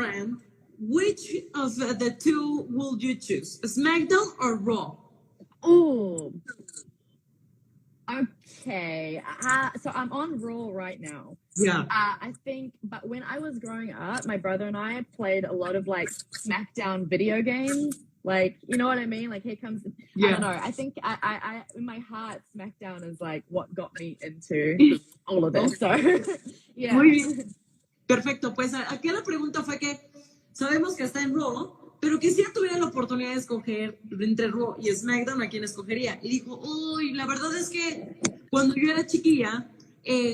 brand, which of the two would you choose? SmackDown or Raw? Oh, okay. So I'm on Raw right now. Yeah. I think, but when I was growing up, my brother and I played a lot of like SmackDown video games. Like, you know what I mean? Like, here comes, Yeah. I don't know. I think I in my heart, SmackDown is like what got me into all of this. So, yeah. Muy bien. Perfecto. Pues aquí la pregunta fue que sabemos que está en Raw, pero que si tuviera la oportunidad de escoger entre Raw y SmackDown, ¿a quién escogería? Y dijo, uy, la verdad es que cuando yo era chiquilla,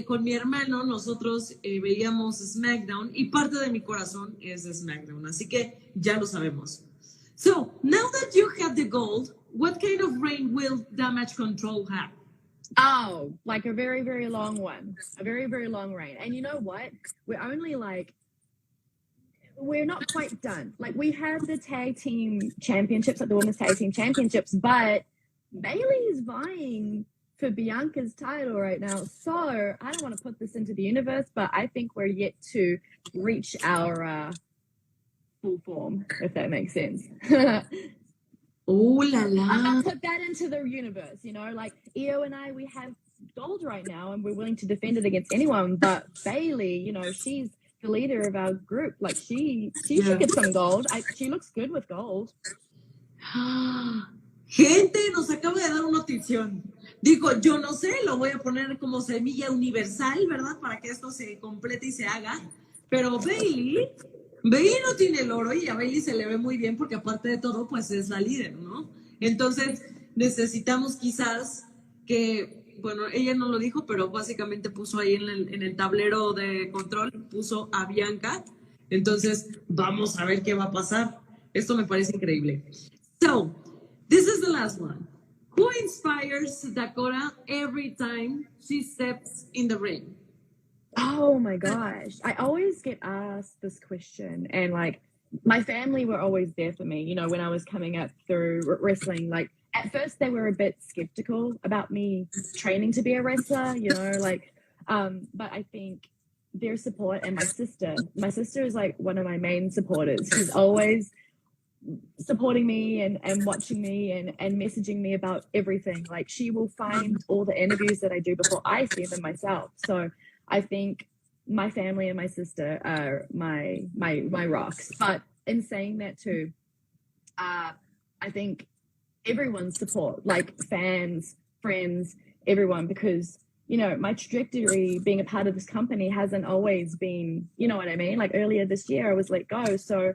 con mi hermano, nosotros veíamos SmackDown y parte de mi corazón es SmackDown. Así que ya lo sabemos. So, now that you have the gold, what kind of reign will Damage Control have? Oh, like a very, very long one. A very, very long reign. And you know what? We're only like, we're not quite done. Like, we have the tag team championships, like the women's tag team championships, but Bailey is vying for Bianca's title right now. So I don't want to put this into the universe, but I think we're yet to reach our full form, if that makes sense. Oh la la. I'll put that into the universe, you know, like Io and I, we have gold right now and we're willing to defend it against anyone, but Bailey, you know, she's the leader of our group. Like she should get some gold. She looks good with gold. Gente, nos acaba de dar una notición. Digo, yo no sé, lo voy a poner como semilla universal, ¿verdad? Para que esto se complete y se haga. Pero Bailey no tiene el oro y a Bailey se le ve muy bien porque aparte de todo, pues es la líder, ¿no? Entonces, necesitamos quizás que, bueno, ella no lo dijo, pero básicamente puso ahí en el tablero de control, puso a Bianca. Entonces, vamos a ver qué va a pasar. Esto me parece increíble. So, this is the last one. Who inspires Dakota every time she steps in the ring? Oh my gosh. I always get asked this question, and like my family were always there for me, you know, when I was coming up through wrestling. Like at first they were a bit skeptical about me training to be a wrestler, you know, like but I think their support, and my sister is like one of my main supporters. She's always supporting me and watching me and messaging me about everything. Like she will find all the interviews that I do before I see them myself. So I think my family and my sister are my rocks. But in saying that too, I think everyone's support, like fans, friends, everyone, because, you know, my trajectory being a part of this company hasn't always been, you know what I mean? Like earlier this year, I was let go. So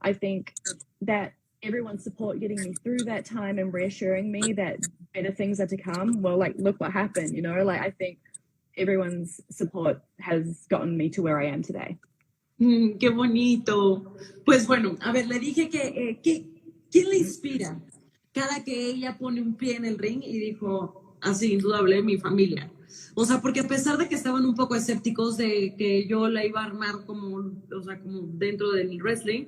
I think that everyone's support getting me through that time and reassuring me that better things are to come. Well, like, look what happened, you know? Like, I think everyone's support has gotten me to where I am today. Qué bonito. Pues bueno, a ver, le dije que ¿quién le inspira? Cada que ella pone un pie en el ring y dijo, así, indudable, mi familia. O sea, porque a pesar de que estaban un poco escépticos de que yo la iba a armar como, o sea, como dentro del wrestling,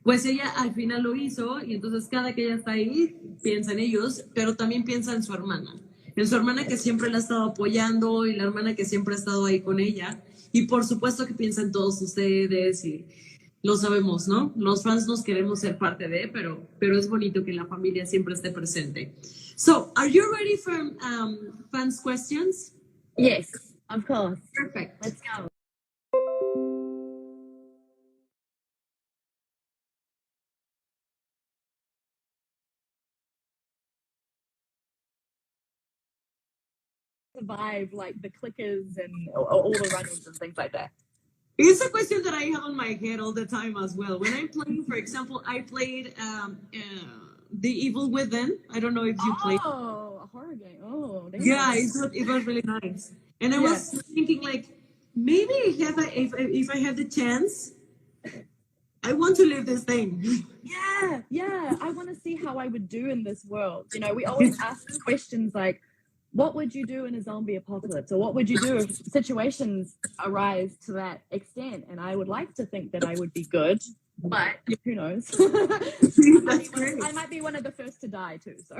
pues ella al final lo hizo y entonces cada que ella está ahí piensa en ellos, pero también piensa en su hermana que siempre la ha estado apoyando y la hermana que siempre ha estado ahí con ella. Y por supuesto que piensa en todos ustedes y lo sabemos, ¿no? Los fans nos queremos ser parte de, pero es bonito que la familia siempre esté presente. So, are you ready for fans' questions? Yes, of course. Perfect. Let's go. Survive like the clickers and all the runners and things like that. It's a question that I have on my head all the time as well. When I'm playing, for example, I played The Evil Within. I don't know if you played. Oh, a horror game. Oh, yeah, it was really nice. And I was thinking, like, maybe if I have the chance, I want to live this thing. Yeah. I want to see how I would do in this world. You know, we always ask questions like, what would you do in a zombie apocalypse? Or what would you do if situations arise to that extent? And I would like to think that I would be good, but who knows? I might be one of the first to die too. So.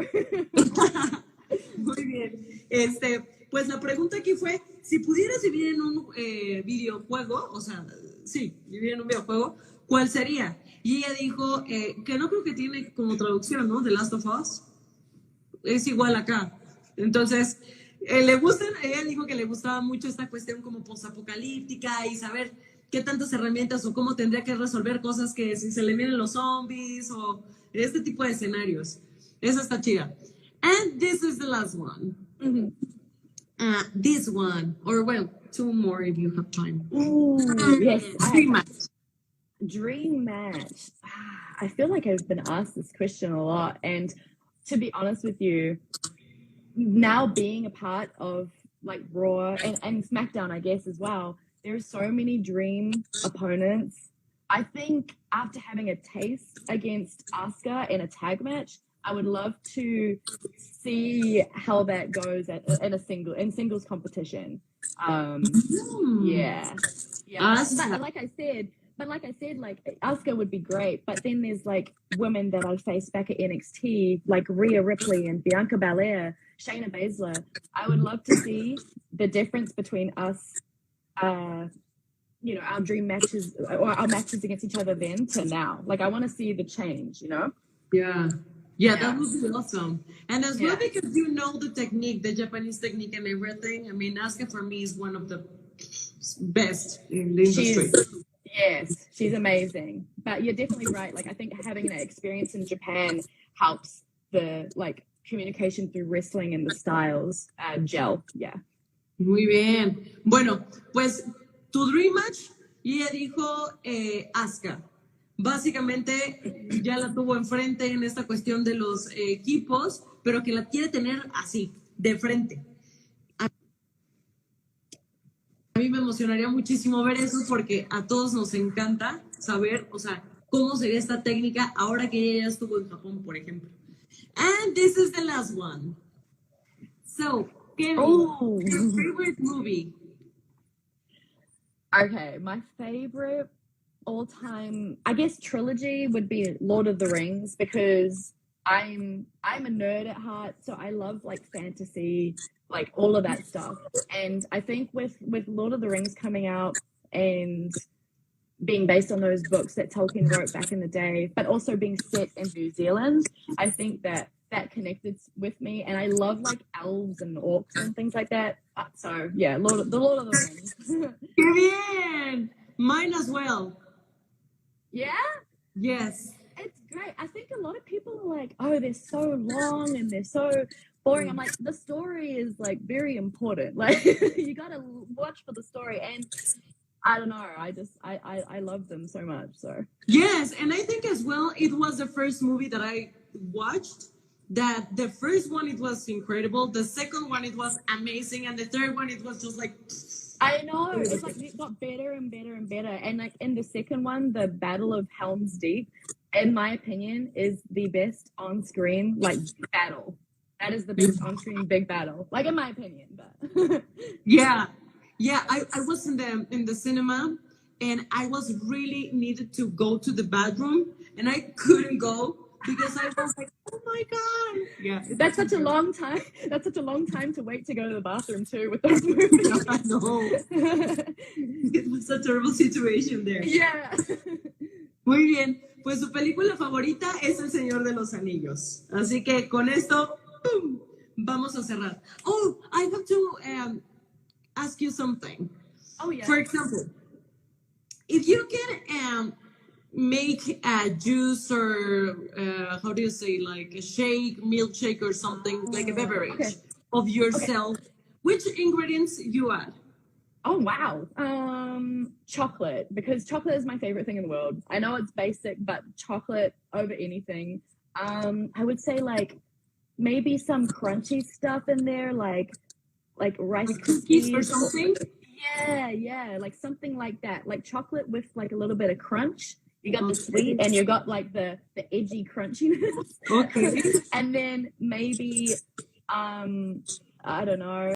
Muy bien. Pues la pregunta aquí fue, si pudieras vivir en un videojuego, o sea, sí, vivir en un videojuego, ¿cuál sería? Y ella dijo que no creo que tiene como traducción, ¿no? The Last of Us. Es igual acá. Entonces, ella dijo que le gustaba mucho esta cuestión como postapocalíptica y saber qué tantas herramientas o cómo tendría que resolver cosas que si se le vienen los zombies o este tipo de escenarios. Esa está chida. And this is the last one. Mm-hmm. This one, or well, two more if you have time. Ooh, yes. Dream match. Dream match. I feel like I've been asked this question a lot. And to be honest with you, now being a part of like Raw and SmackDown, I guess, as well, there are so many dream opponents. I think after having a taste against Asuka in a tag match, I would love to see how that goes in singles competition. Yeah. But like I said, like Asuka would be great. But then there's like women that I faced back at NXT, like Rhea Ripley and Bianca Belair, Shayna Baszler. I would love to see the difference between us, you know, our dream matches or our matches against each other then to now. Like I want to see the change, you know? Yeah, that would be awesome. And as well, because you know the technique, the Japanese technique and everything. I mean, Asuka for me is one of the best in the industry. Yes, she's amazing. But you're definitely right. Like I think having that experience in Japan helps the like communication through wrestling and the styles gel. Yeah. Muy bien. Bueno, pues tu dream match, y ella dijo Asuka. Básicamente ya la tuvo enfrente en esta cuestión de los equipos, pero que la quiere tener así, de frente. A mí me emocionaría muchísimo ver eso porque a todos nos encanta saber, o sea, cómo sería esta técnica ahora que ella ya estuvo en Japón, por ejemplo. And this is the last one. So, Kelly, your favorite movie? Okay, my favorite all-time, I guess, trilogy would be Lord of the Rings because I'm a nerd at heart, so I love like fantasy, like all of that stuff. And I think with Lord of the Rings coming out and being based on those books that Tolkien wrote back in the day, but also being set in New Zealand, I think that connected with me. And I love like elves and orcs and things like that. So yeah, Lord of the Rings. ¡Qué bien! Mine as well. Yeah? Yes. It's great. I think a lot of people are like, oh, they're so long and they're so boring. I'm like, the story is like very important. Like you gotta watch for the story. And I don't know, I love them so much. So yes, and I think as well it was the first movie that I watched. That the first one it was incredible, the second one it was amazing, and the third one it was just like I know, it's like it got better and better and better. And like in the second one, the Battle of Helm's Deep, in my opinion, is the best on-screen like battle. That is the best on-screen big battle, like in my opinion. But yeah, I was in the cinema, and I was really needed to go to the bathroom, and I couldn't go because I was like, oh my god. Yeah, that's such a long time. That's such a long time to wait to go to the bathroom too with those movies. I know. It was a terrible situation there. Yeah. Muy bien. Pues su película favorita es El Señor de los Anillos. Así que con esto, ¡pum!, vamos a cerrar. Oh, I have to ask you something. Oh yeah. For example, if you can make a juice or how do you say, like a shake, milkshake or something, like a beverage of yourself, which ingredients you add? Oh wow. Chocolate, because chocolate is my favorite thing in the world. I know it's basic, but chocolate over anything. I would say like maybe some crunchy stuff in there, like Rice Krispies or something. Yeah, like something like that, like chocolate with like a little bit of crunch. You got the sweet and you got like the edgy crunchiness. Okay. And then maybe I don't know,